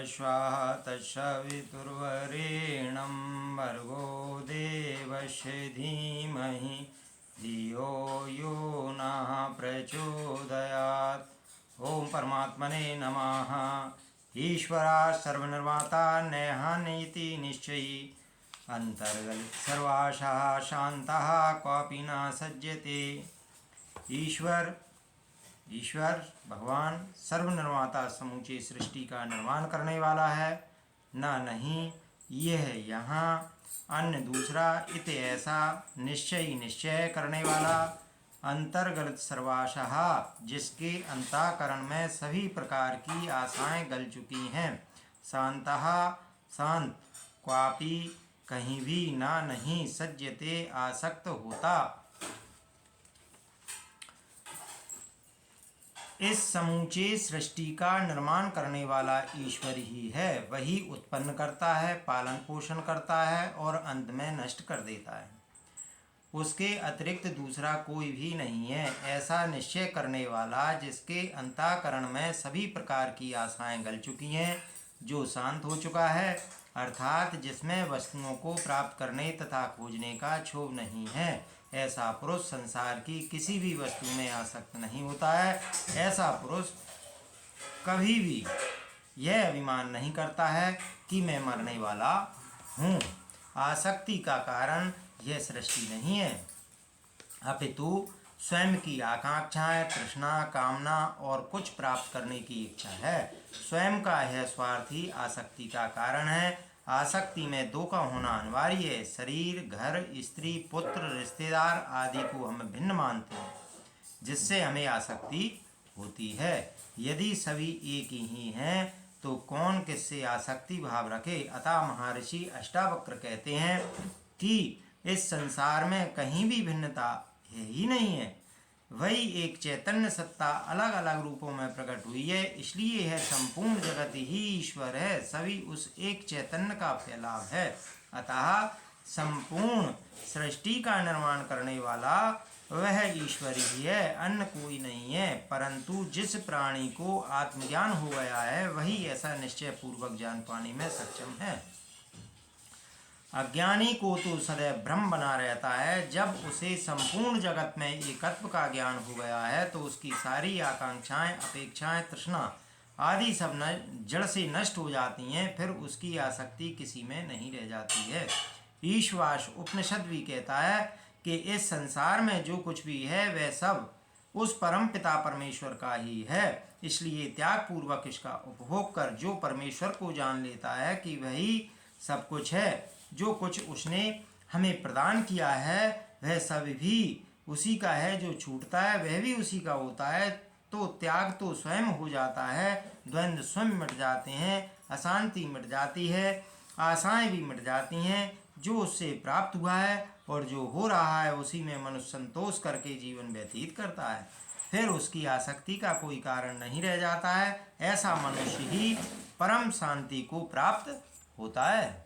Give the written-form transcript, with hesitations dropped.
स्वाहा तत्सवितुर्वरेण्यं भर्गो देवस्य धीमहि धियो यो नः प्रचोदयात्। ओम परमात्मने नमः। ईश्वरा सर्वनिर्माता नेहानीति निश्चयी अंतर्गलित सर्वाशः शान्तः क्वापि न सज्जते। ईश्वर भगवान सर्वनिर्माता समूचे सृष्टि का निर्माण करने वाला है। नहीं यह यहाँ अन्य दूसरा इत ऐसा निश्चय करने वाला अंतर्गलित सर्वाशः जिसके अंतःकरण में सभी प्रकार की आशाएं गल चुकी हैं। शांतः शांत क्वापि कहीं भी नहीं सज्जते आसक्त होता। इस समूचे सृष्टि का निर्माण करने वाला ईश्वर ही है। वही उत्पन्न करता है, पालन पोषण करता है और अंत में नष्ट कर देता है। उसके अतिरिक्त दूसरा कोई भी नहीं है। ऐसा निश्चय करने वाला जिसके अंतःकरण में सभी प्रकार की आशाएं गल चुकी हैं, जो शांत हो चुका है, अर्थात जिसमें वस्तुओं को प्राप्त करने तथा खोजने का क्षोभ नहीं है। ऐसा पुरुष संसार की किसी भी वस्तु में आसक्त नहीं होता है। ऐसा पुरुष कभी भी यह अभिमान नहीं करता है कि मैं मरने वाला हूँ। आसक्ति का कारण यह सृष्टि नहीं है, अपितु स्वयं की आकांक्षाएं, तृष्णा, कामना और कुछ प्राप्त करने की इच्छा है। स्वयं का यह स्वार्थी आसक्ति का कारण है। आसक्ति में दो का होना अनिवार्य है। शरीर, घर, स्त्री, पुत्र, रिश्तेदार आदि को हम भिन्न मानते हैं, जिससे हमें आसक्ति होती है। यदि सभी एक ही हैं तो कौन किससे आसक्ति भाव रखे। अतः महर्षि अष्टावक्र कहते हैं कि इस संसार में कहीं भी भिन्नता है ही नहीं है। वही एक चैतन्य सत्ता अलग अलग रूपों में प्रकट हुई है, इसलिए यह संपूर्ण जगत ही ईश्वर है। सभी उस एक चैतन्य का फैलाव है। अतः संपूर्ण सृष्टि का निर्माण करने वाला वह ईश्वर ही है, अन्य कोई नहीं है। परंतु जिस प्राणी को आत्मज्ञान हो गया है वही ऐसा निश्चय पूर्वक जान पाने में सक्षम है। अज्ञानी को तो सदैव भ्रम बना रहता है। जब उसे संपूर्ण जगत में एकत्व का ज्ञान हो गया है तो उसकी सारी आकांक्षाएं, अपेक्षाएं, तृष्णा आदि सब जड़ से नष्ट हो जाती हैं। फिर उसकी आसक्ति किसी में नहीं रह जाती है। ईश्वास उपनिषद भी कहता है कि इस संसार में जो कुछ भी है वह सब उस परम पिता परमेश्वर का ही है। इसलिए त्याग पूर्वक इसका उपभोग कर जो परमेश्वर को जान लेता है कि वही सब कुछ है, जो कुछ उसने हमें प्रदान किया है वह सब भी उसी का है, जो छूटता है वह भी उसी का होता है, तो त्याग तो स्वयं हो जाता है। द्वंद्व स्वयं मिट जाते हैं, अशांति मिट जाती है, आशाएं भी मिट जाती हैं। जो उससे प्राप्त हुआ है और जो हो रहा है उसी में मनुष्य संतोष करके जीवन व्यतीत करता है। फिर उसकी आसक्ति का कोई कारण नहीं रह जाता है। ऐसा मनुष्य ही परम शांति को प्राप्त होता है।